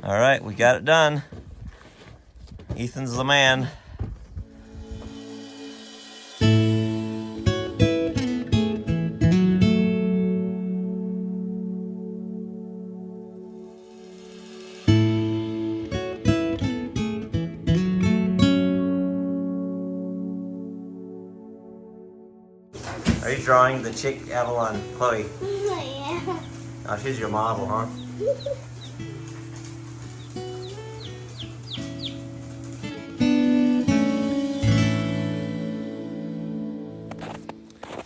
All right, we got it done. Ethan's the man. Are you drawing the chick Avalon, Chloe? Yeah. Oh, she's your model, huh?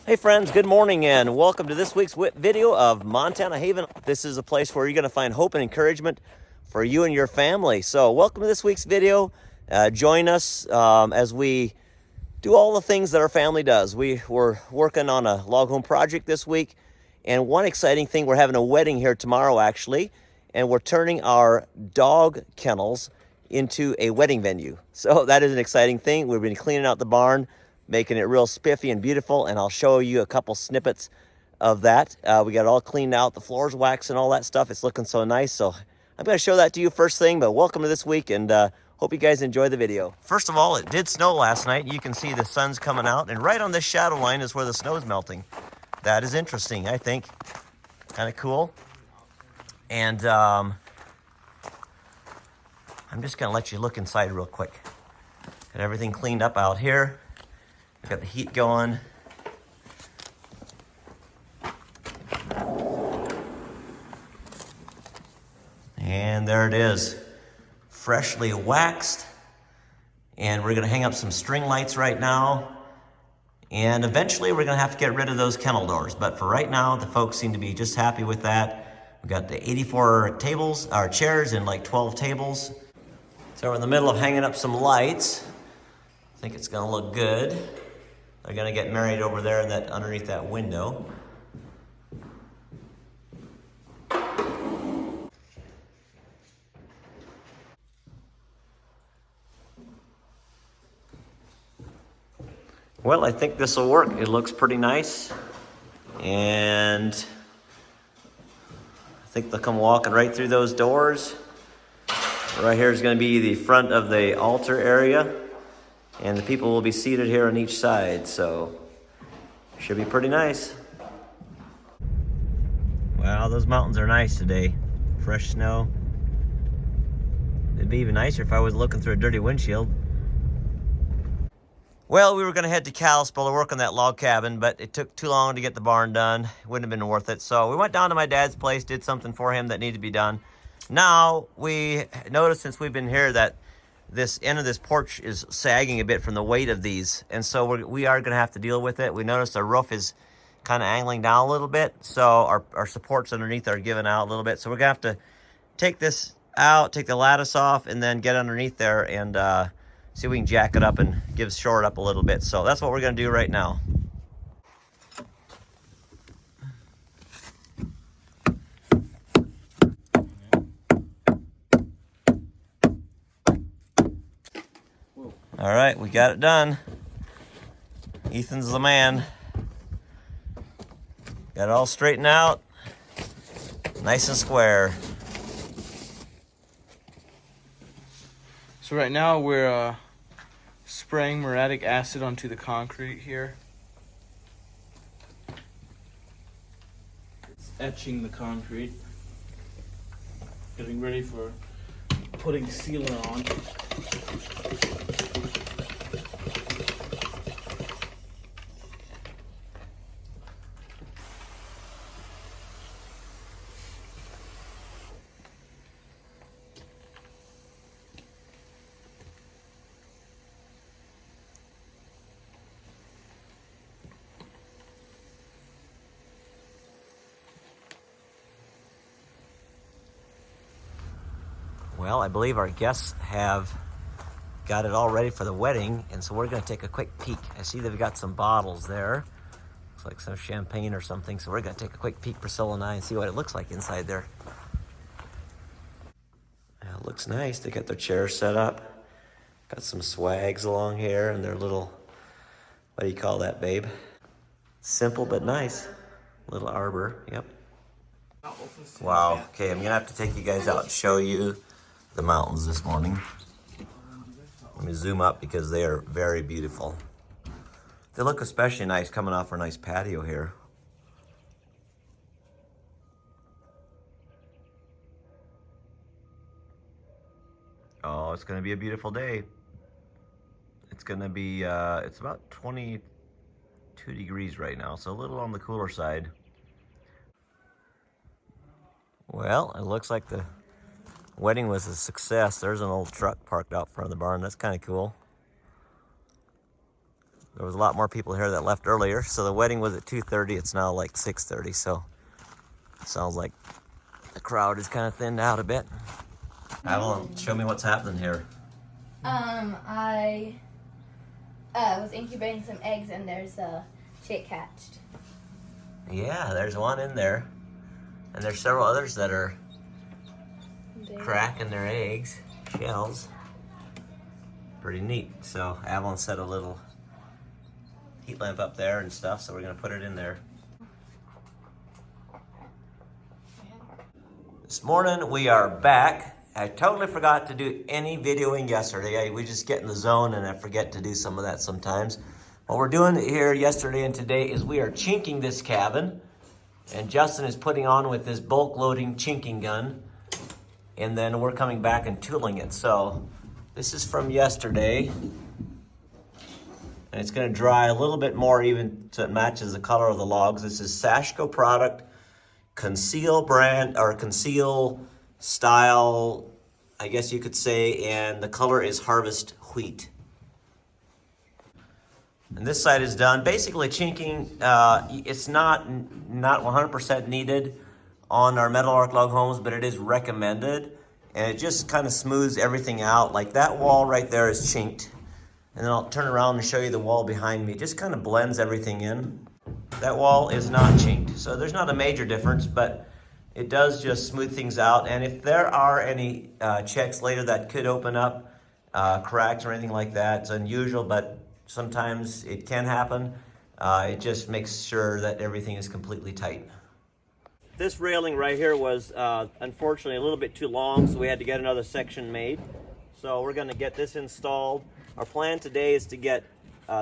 Hey friends, good morning and welcome to this week's video of Montana Haven. This is a place where you're going to find hope and encouragement for you and your family. So welcome to this week's video. Join us as we do all the things that our family does. We're working on a log home project this week, and one exciting thing, we're having a wedding here tomorrow actually, and we're turning our dog kennels into a wedding venue. So that is an exciting thing. We've been cleaning out the barn, making it real spiffy and beautiful, and I'll show you a couple snippets of that. We got it all cleaned out, the floors waxed and all that stuff. It's looking so nice, so I'm going to show that to you first thing, but welcome to this week, and hope you guys enjoy the video. First of all, it did snow last night. You can see the sun's coming out, and right on this shadow line is where the snow's melting. That is interesting, I think. Kind of cool. And I'm just going to let you look inside real quick. Got everything cleaned up out here. Got the heat going. And there it is, freshly waxed. And we're gonna hang up some string lights right now. And eventually we're gonna have to get rid of those kennel doors. But for right now, the folks seem to be just happy with that. We've got the 84 tables, or chairs, and like 12 tables. So we're in the middle of hanging up some lights. I think it's gonna look good. They're gonna get married over there in that, underneath that window. Well, I think this will work. It looks pretty nice. And I think they'll come walking right through those doors. Right here is gonna be the front of the altar area. And the people will be seated here on each side, so should be pretty nice. Wow, those mountains are nice today. Fresh snow. It'd be even nicer if I was looking through a dirty windshield. Well, we were gonna head to Kalispell to work on that log cabin, but it took too long to get the barn done. It wouldn't have been worth it. So we went down to my dad's place, did something for him that needed to be done. Now, we noticed since we've been here that this end of this porch is sagging a bit from the weight of these, and so we are going to have to deal with it. We noticed our roof is kind of angling down a little bit, so our supports underneath are giving out a little bit. So we're going to have to take this out, take the lattice off, and then get underneath there and see if we can jack it up and shore it up a little bit. So that's what we're going to do right now. All right, we got it done. Ethan's the man. Got it all straightened out. Nice and square. So right now we're spraying muriatic acid onto the concrete here. It's etching the concrete. Getting ready for putting sealer on. Well, I believe our guests have got it all ready for the wedding, and so we're going to take a quick peek. I see they've got some bottles there. Looks like some champagne or something, so we're going to take a quick peek, Priscilla and I, and see what it looks like inside there. Yeah, it looks nice. They got their chairs set up. Got some swags along here, and their little, what do you call that, babe? Simple but nice. Little arbor, yep. Wow, okay, I'm gonna have to take you guys out and show you the mountains this morning. Let me zoom up because they are very beautiful. They look especially nice coming off our nice patio here. Oh, it's gonna be a beautiful day. It's gonna be, it's about 22 degrees right now, so a little on the cooler side. Well, it looks like the wedding was a success. There's an old truck parked out front of the barn. That's kind of cool. There was a lot more people here that left earlier. So the wedding was at 2:30. It's now like 6:30. So it sounds like the crowd is kind of thinned out a bit. Avalon, show me what's happening here. I was incubating some eggs and there's a chick hatched. Yeah, there's one in there. And there's several others that are cracking their eggs, shells. Pretty neat. So Avalon set a little heat lamp up there and stuff, so we're gonna put it in there. This morning we are back. I totally forgot to do any videoing yesterday. We just get in the zone and I forget to do some of that sometimes. What we're doing here yesterday and today is we are chinking this cabin, and Justin is putting on with this bulk loading chinking gun, and then we're coming back and tooling it. So this is from yesterday, and it's gonna dry a little bit more even so it matches the color of the logs. This is Sashko product, Conceal brand, or Conceal style, I guess you could say, and the color is Harvest Wheat. And this side is done. Basically chinking, it's not 100% needed on our metal arc log homes, but it is recommended. And it just kind of smooths everything out. Like that wall right there is chinked. And then I'll turn around and show you the wall behind me. It just kind of blends everything in. That wall is not chinked. So there's not a major difference, but it does just smooth things out. And if there are any checks later that could open up, cracks or anything like that, it's unusual, but sometimes it can happen. It just makes sure that everything is completely tight. This railing right here was unfortunately a little bit too long, so we had to get another section made. So we're gonna get this installed. Our plan today is to get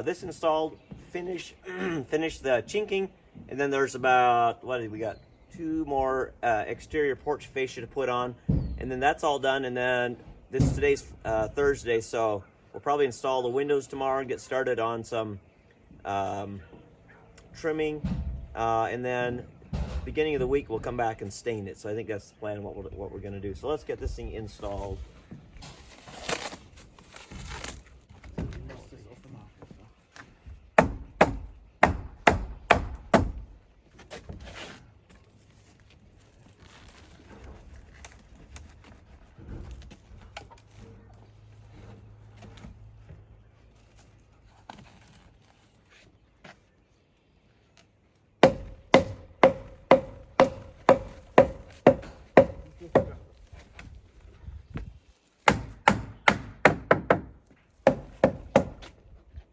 this installed, finish the chinking, and then there's about, what did we got? 2 more exterior porch fascia to put on, and then that's all done. And then today's Thursday, so we'll probably install the windows tomorrow and get started on some trimming, and then beginning of the week we'll come back and stain it. So I think that's the plan, what we're going to do. So let's get this thing installed.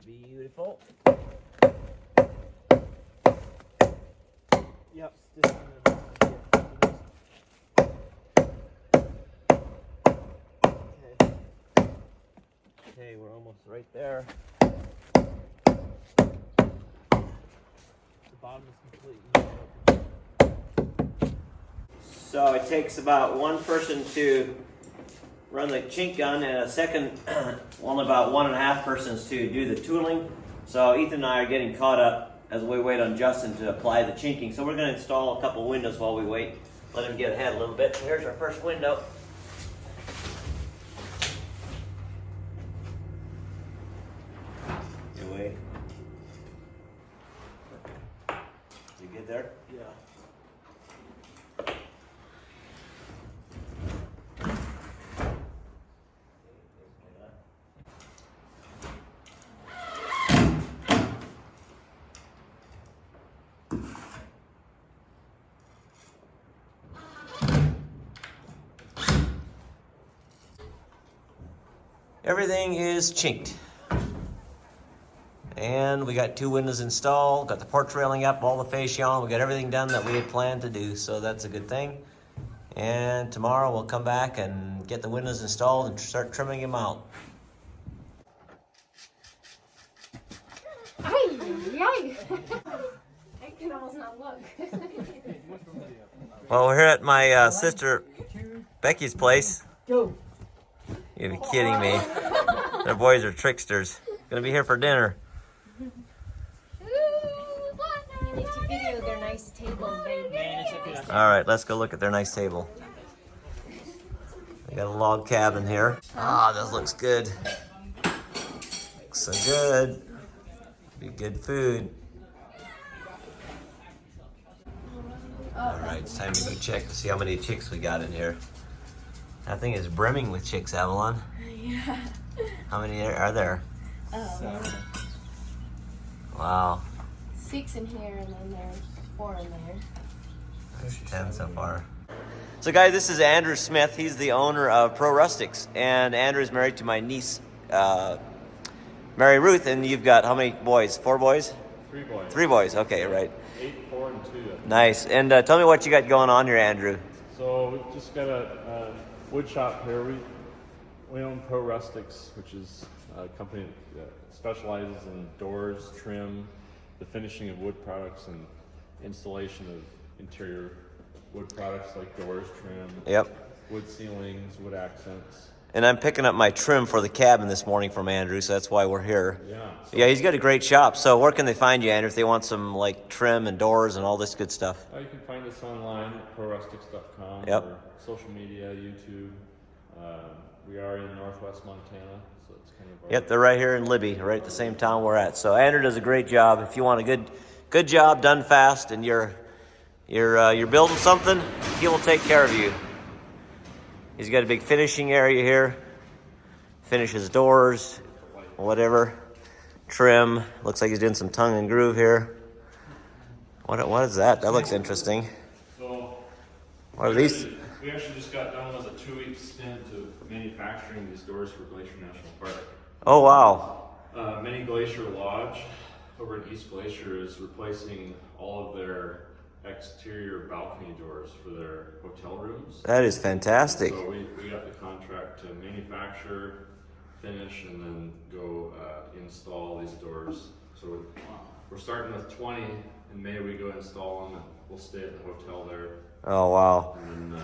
Beautiful. Yep. Okay, we're almost right there. The bottom is completely. So it takes about one person to run the chink gun and a second one, about 1.5 persons to do the tooling. So Ethan and I are getting caught up as we wait on Justin to apply the chinking. So we're going to install a couple windows while we wait. Let him get ahead a little bit. So here's our first window. Good way. You good there? Yeah. Everything is chinked. And we got 2 windows installed, got the porch railing up, all the fascia on. We got everything done that we had planned to do, so that's a good thing. And tomorrow we'll come back and get the windows installed and start trimming them out. I can almost not look. Well, we're here at my sister Becky's place. Go. You'd be kidding me. Their boys are tricksters. Gonna be here for dinner. You need to video their nice table, baby. All right, let's go look at their nice table. They got a log cabin here. Ah, this looks good. Looks so good. Be good food. All right, it's time to go check to see how many chicks we got in here. That thing is brimming with chicks, Avalon. Yeah. How many are there? Wow. 6 in here, and then there's 4 in there. There's 10 so far. So guys, this is Andrew Smith. He's the owner of Pro Rustics. And Andrew's married to my niece, Mary Ruth. And you've got how many boys? 4 boys? 3 boys. 3 boys, okay, right. 8, 4, and 2. Nice. And tell me what you got going on here, Andrew. So we've just got a wood shop here. We own Pro Rustics, which is a company that specializes in doors, trim, the finishing of wood products, and installation of interior wood products like doors, trim, Yep. wood ceilings, wood accents. And I'm picking up my trim for the cabin this morning from Andrew, so that's why we're here. Yeah. So, Yeah, he's got a great shop. So where can they find you, Andrew, if they want some like trim and doors and all this good stuff? you can find us online at prorustics.com Yep. or social media, YouTube. We are in Northwest Montana, so it's kind of our Yep, they're right here in Libby, right at the same town we're at. So Andrew does a great job. If you want a good job done fast and you're building something, he will take care of you. He's got a big finishing area here. Finishes doors, whatever. Trim. Looks like he's doing some tongue and groove here. What is that? That looks interesting. So What are these? we actually just got done with a 2-week stint of manufacturing these doors for Glacier National Park. Oh, wow. Mini Glacier Lodge over in East Glacier is replacing all of their exterior balcony doors for their hotel rooms. That is fantastic. So we got the contract to manufacture, finish, and then go install these doors. So we're starting with 20. In May we go install them, and we'll stay at the hotel there. Oh, wow. And then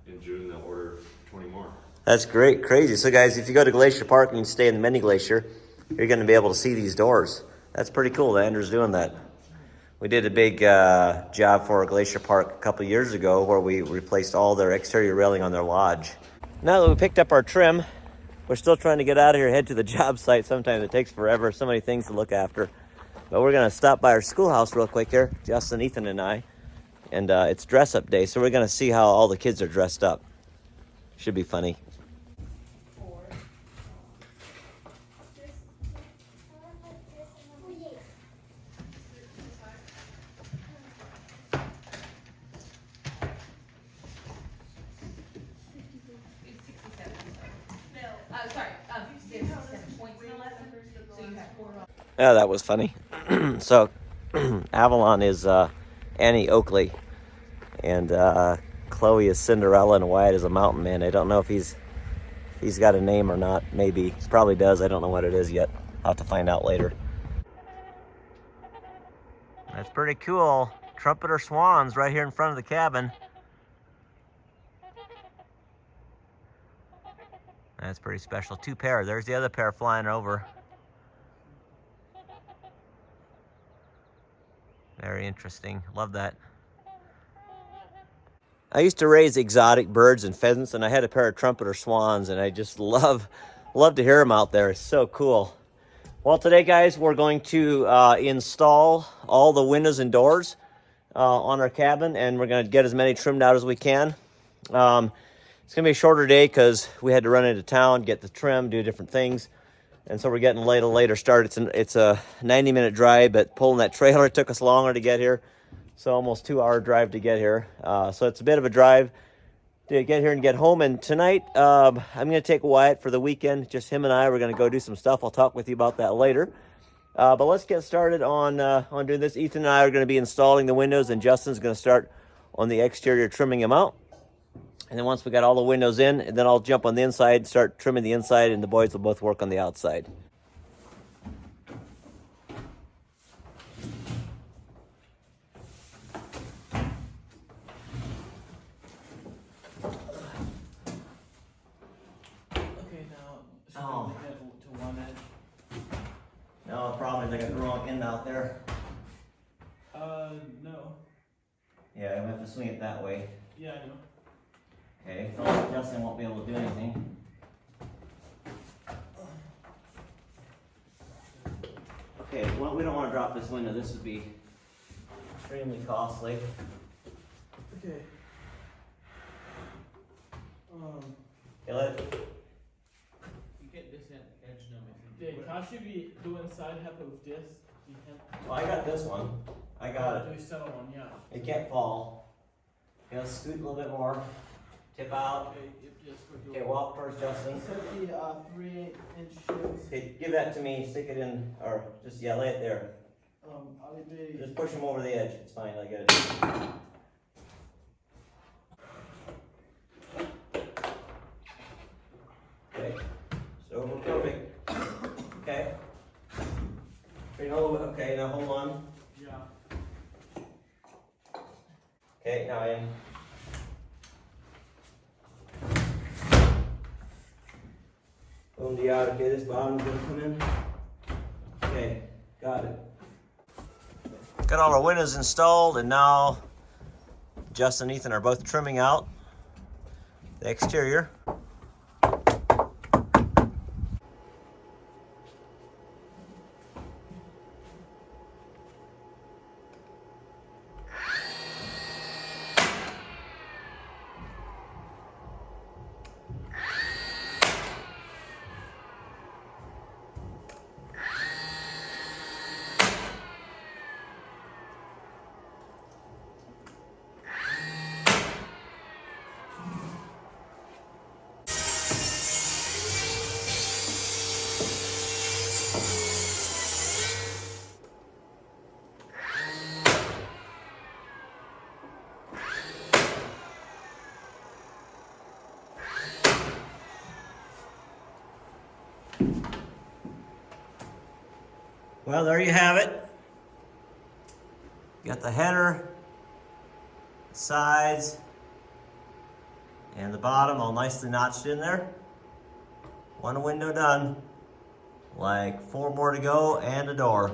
in June they'll order 20 more. That's great, crazy. So guys, if you go to Glacier Park and you stay in the mini glacier, you're going to be able to see these doors. That's pretty cool that Andrew's doing that. We did a big job for Glacier Park a couple years ago where we replaced all their exterior railing on their lodge. Now that we picked up our trim, we're still trying to get out of here, head to the job site. Sometimes it takes forever, so many things to look after. But we're going to stop by our schoolhouse real quick here, Justin, Ethan, and I. And it's dress-up day, so we're going to see how all the kids are dressed up. Should be funny. Yeah, that was funny. So, Avalon is Annie Oakley, and Chloe is Cinderella, and Wyatt is a mountain man. I don't know if he's got a name or not. Maybe he probably does. I don't know what it is yet. I'll have to find out later. That's pretty cool. Trumpeter swans right here in front of the cabin. That's pretty special. 2 pair. There's the other pair flying over. Very interesting. Love that. I used to raise exotic birds and pheasants, and I had a pair of trumpeter swans, and I just love to hear them out there. It's so cool. Well, today, guys, we're going to install all the windows and doors on our cabin, and we're going to get as many trimmed out as we can. It's going to be a shorter day because we had to run into town, get the trim, do different things. And so we're getting a later start. It's a 90-minute drive, but pulling that trailer took us longer to get here. So almost 2-hour drive to get here. So it's a bit of a drive to get here and get home. And tonight, I'm going to take Wyatt for the weekend. Just him and I. We're going to go do some stuff. I'll talk with you about that later. But let's get started on doing this. Ethan and I are going to be installing the windows, and Justin's going to start on the exterior, trimming them out. And then once we got all the windows in, and then I'll jump on the inside, start trimming the inside, and the boys will both work on the outside. Okay, now, so Oh. we get to one edge. No, the problem is I got the wrong end out there. No. Yeah, I have to swing it that way. Yeah, I know. Okay, so Justin won't be able to do anything. Okay, well, we don't want to drop this window. This would be extremely costly. Okay. Okay, let You get this edge now, Dave, how should we do inside have with this? well, I got this one. I got it. Do center one, yeah. It can't fall. Okay, let's scoot a little bit more. Tip out. Okay, walk first, Justin. It said the 3/8 inches. Okay, give that to me. Stick it in, or just, yeah, lay it there. I'll be Just push them over the edge. It's fine. I get it. Okay, so we're perfect. Okay. Okay, now hold on. Yeah. Okay, now in. Boom, out. Okay, this bottom's gonna come in. Okay, got it. Got all our windows installed, and now Justin and Ethan are both trimming out the exterior. Well, there you have it. Got the header, sides, and the bottom all nicely notched in there. One window done. Like 4 more to go and a door.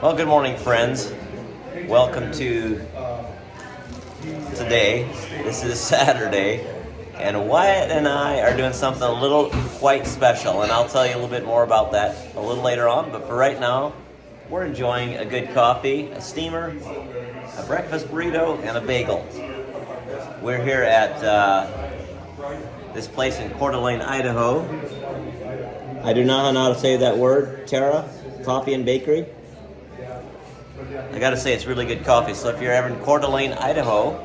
Well, good morning, friends. Welcome to today. This is Saturday, and Wyatt and I are doing something a little quite special, and I'll tell you a little bit more about that a little later on. But for right now, we're enjoying a good coffee, a steamer, a breakfast burrito, and a bagel. We're here at this place in Coeur d'Alene, Idaho. I do not know how to say that word, Tara. Coffee and Bakery. I gotta say, it's really good coffee. So if you're ever in Coeur d'Alene, Idaho,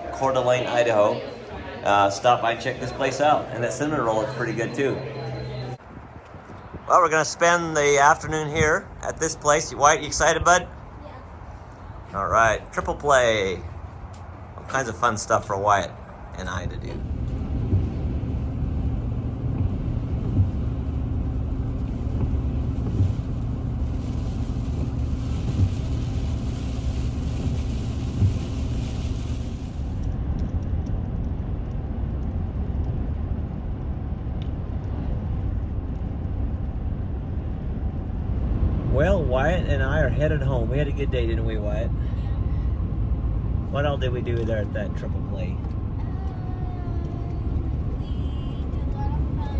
stop by and check this place out. And that cinnamon roll is pretty good too. Well, we're gonna spend the afternoon here at this place. Wyatt, you excited, bud? Yeah. All right, triple play. All kinds of fun stuff for Wyatt and I to do. Well, Wyatt and I are headed home. We had a good day, didn't we, Wyatt? What all did we do there at that triple play? We did a lot of fun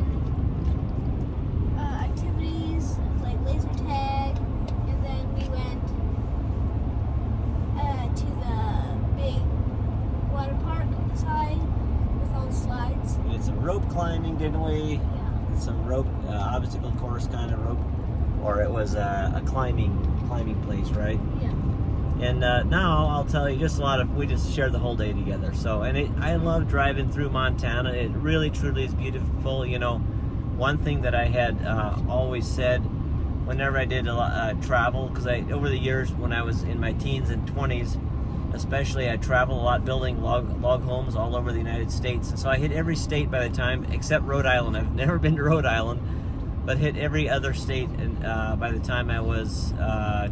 activities, like laser tag, and then we went to the big water park side with all the slides. We did some rope climbing, didn't we? Yeah. Some rope, obstacle course kind of rope. Or it was a climbing place, right? Yeah. And now I'll tell you, we just shared the whole day together. So, I love driving through Montana. It really, truly is beautiful. You know, one thing that I had always said whenever I did a lot travel, because over the years when I was in my teens and 20s, especially, I traveled a lot building log homes all over the United States. And so I hit every state by the time, except Rhode Island. I've never been to Rhode Island, but hit every other state by the time I was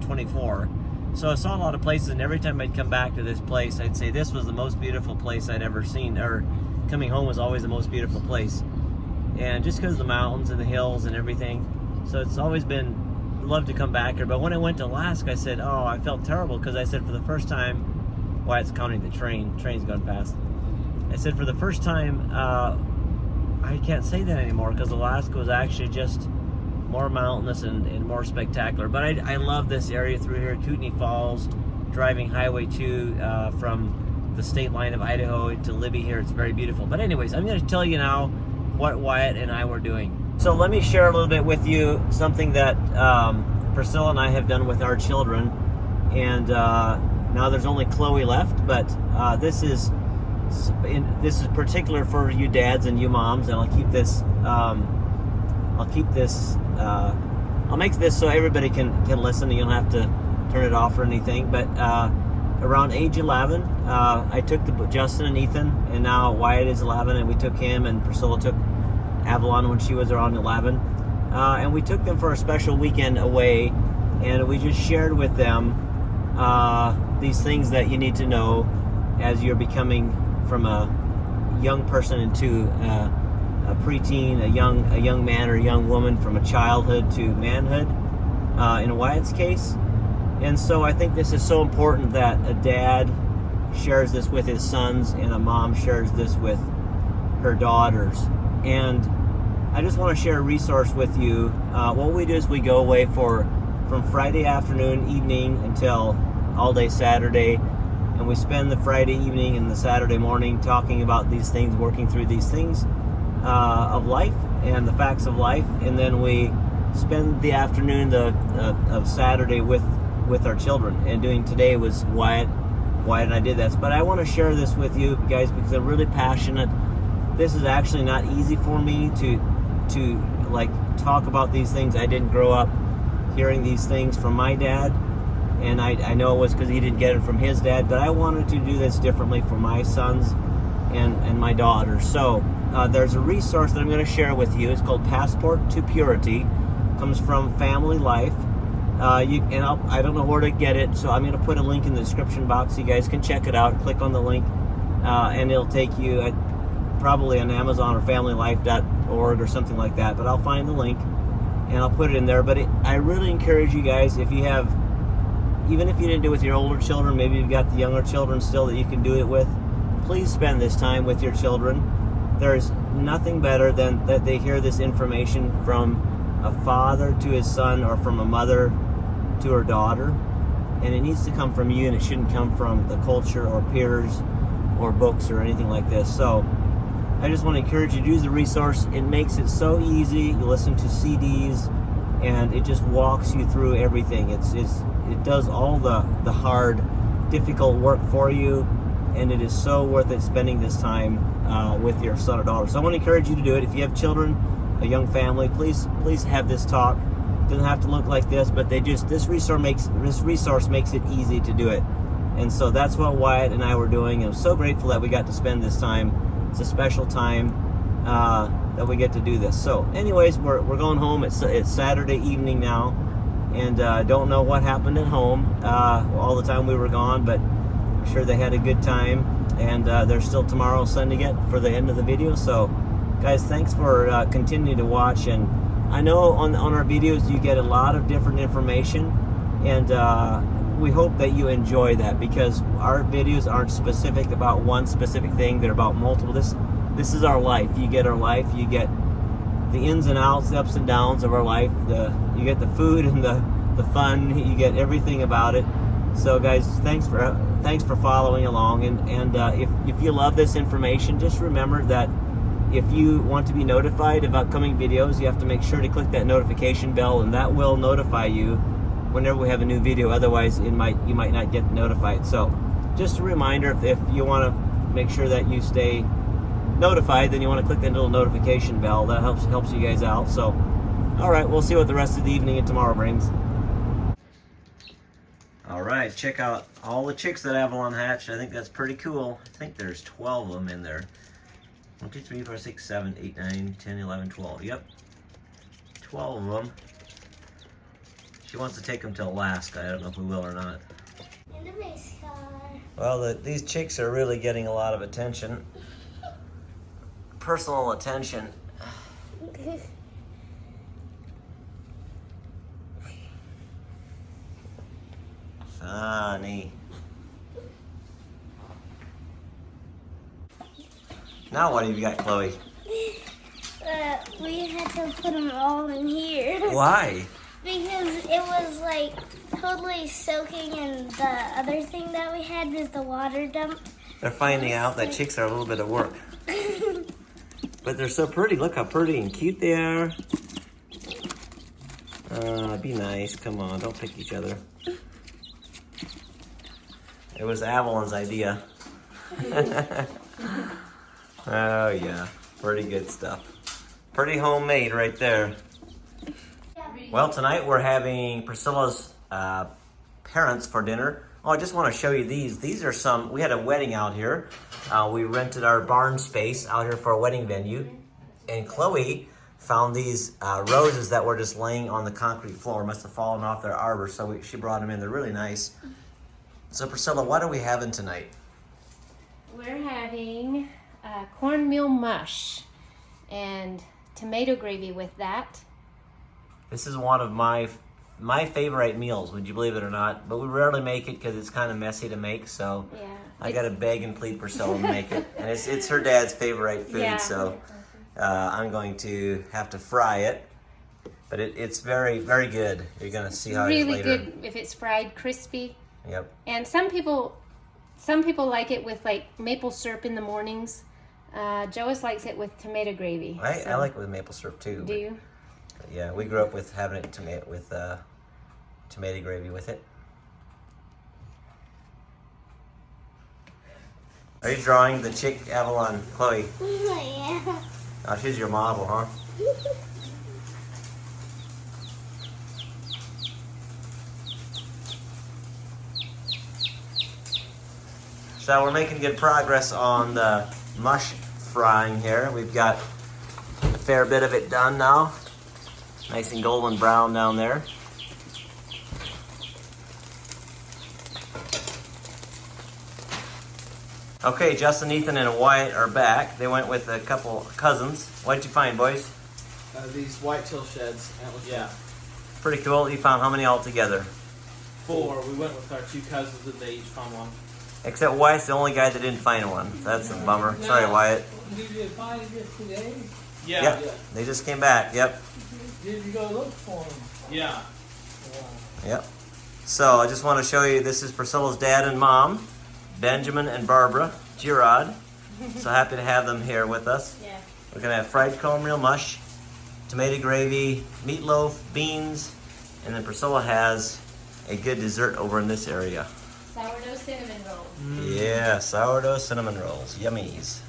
24. So I saw a lot of places, and every time I'd come back to this place, I'd say this was the most beautiful place I'd ever seen, or coming home was always the most beautiful place. And just because of the mountains and the hills and everything, so it's always been, love to come back here. But when I went to Alaska, I said, oh, I felt terrible, because I said for the first time, Wyatt's counting the train's going past. I said for the first time, I can't say that anymore, because Alaska was actually just more mountainous and more spectacular. But I love this area through here, Kootenai Falls, driving Highway 2 from the state line of Idaho to Libby here. It's very beautiful. But anyways, I'm going to tell you now what Wyatt and I were doing. So let me share a little bit with you something that Priscilla and I have done with our children. And now there's only Chloe left, but this is particular for you dads and you moms, and I'll make this so everybody can listen, and you don't have to turn it off or anything. But around age 11, I took Justin and Ethan, and now Wyatt is 11, and we took him, and Priscilla took Avalon when she was around 11, and we took them for a special weekend away, and we just shared with them these things that you need to know as you're becoming from a young person into a preteen, a young man or a young woman, from a childhood to manhood, in Wyatt's case. And so I think this is so important that a dad shares this with his sons and a mom shares this with her daughters. And I just want to share a resource with you. What we do is we go away from Friday afternoon, evening, until all day Saturday. And we spend the Friday evening and the Saturday morning talking about these things, working through these things of life and the facts of life. And then we spend the afternoon of Saturday with our children. And doing today was Wyatt and I did that. But I want to share this with you guys because I'm really passionate. This is actually not easy for me to like talk about these things. I didn't grow up hearing these things from my dad. And I know it was because he didn't get it from his dad, but I wanted to do this differently for my sons and my daughters. So there's a resource that I'm going to share with you. It's called Passport to Purity. It comes from Family Life. I don't know where to get it, so I'm going to put a link in the description box. You guys can check it out. Click on the link, and it'll take you probably on Amazon or FamilyLife.org or something like that. But I'll find the link and I'll put it in there. But I really encourage you guys, if you have even if you didn't do it with your older children, maybe you've got the younger children still that you can do it with, please spend this time with your children. There's nothing better than that they hear this information from a father to his son or from a mother to her daughter. And it needs to come from you, and it shouldn't come from the culture or peers or books or anything like this. So I just want to encourage you to use the resource. It makes it so easy. You listen to CDs, and it just walks you through everything. It does all the hard, difficult work for you, and it is so worth it spending this time with your son or daughter. So I want to encourage you to do it. If you have children, a young family, please have this talk. It doesn't have to look like this, but this resource makes it easy to do it. And so that's what Wyatt and I were doing. I'm so grateful that we got to spend this time. It's a special time that we get to do this. So anyways, we're going home. It's Saturday evening now, and don't know what happened at home all the time we were gone, but I'm sure they had a good time, and there's still tomorrow, Sunday yet for the end of the video. So guys, thanks for continuing to watch. And I know on our videos you get a lot of different information, and we hope that you enjoy that, because our videos aren't specific about one specific thing. They're about multiple. This is our life. You get our life. You get the ins and outs, the ups and downs of our life. You get the food and the fun. You get everything about it. So guys, thanks for following along. And if you love this information, just remember that if you want to be notified of upcoming videos, you have to make sure to click that notification bell, and that will notify you whenever we have a new video. Otherwise, you might not get notified. So just a reminder, if you want to make sure that you stay notified, then you want to click that little notification bell. That helps you guys out. So all right, we'll see what the rest of the evening and tomorrow brings. All right, check out all the chicks that Avalon hatched. I think that's pretty cool. I think there's 12 of them in there. 1, 2, 3, 4, 6, 7, 8, 9, 10, 11, 12. Yep, 12 of them. She wants to take them till Alaska. I don't know if we will or not. In the race car. Well, these chicks are really getting a lot of attention. Personal attention. Funny. Now what have you got, Chloe? We had to put them all in here. Why? Because it was like totally soaking, and the other thing that we had was the water dump. They're finding out that chicks are a little bit of work. But they're so pretty. Look how pretty and cute they are. Be nice. Come on, don't pick each other. It was Avalon's idea. Oh yeah, pretty good stuff. Pretty homemade right there. Well, tonight we're having Priscilla's parents for dinner. Oh, I just want to show you these. These are some, we had a wedding out here. We rented our barn space out here for a wedding venue. And Chloe found these roses that were just laying on the concrete floor. Must have fallen off their arbor, so she brought them in. They're really nice. So Priscilla, what are we having tonight? We're having cornmeal mush and tomato gravy with that. This is one of my favorite meals, would you believe it or not? But we rarely make it because it's kind of messy to make, so Yeah. I got to beg and plead Priscilla to make it. And it's her dad's favorite food, Yeah. so I'm going to have to fry it. But it's very, very good. You're going to see how it is Really later. good if it's fried crispy. Yep. And some people like it with like maple syrup in the mornings. Joas likes it with tomato gravy. I like it with maple syrup too. Do you? Yeah, we grew up with having it with tomato gravy with it. Are you drawing the chick Avalon, Chloe? Yeah. Oh, she's your model, huh? So we're making good progress on the mush frying here. We've got a fair bit of it done now. Nice and golden brown down there. Okay, Justin, Ethan, and Wyatt are back. They went with a couple cousins. What did you find, boys? These whitetail sheds. Pretty cool. You found how many altogether? 4. We went with our 2 cousins and they each found one. Except Wyatt's the only guy that didn't find one. That's a bummer. Sorry, Wyatt. Did you find it today? Yeah. Yep. They just came back. Yep. Did you go look for them? Yeah. Yep. So I just want to show you, this is Priscilla's dad and mom, Benjamin and Barbara Girard. So happy to have them here with us. Yeah. We're going to have fried cornmeal mush, tomato gravy, meatloaf, beans, and then Priscilla has a good dessert over in this area. Sourdough cinnamon rolls. Yeah, sourdough cinnamon rolls. Yummies.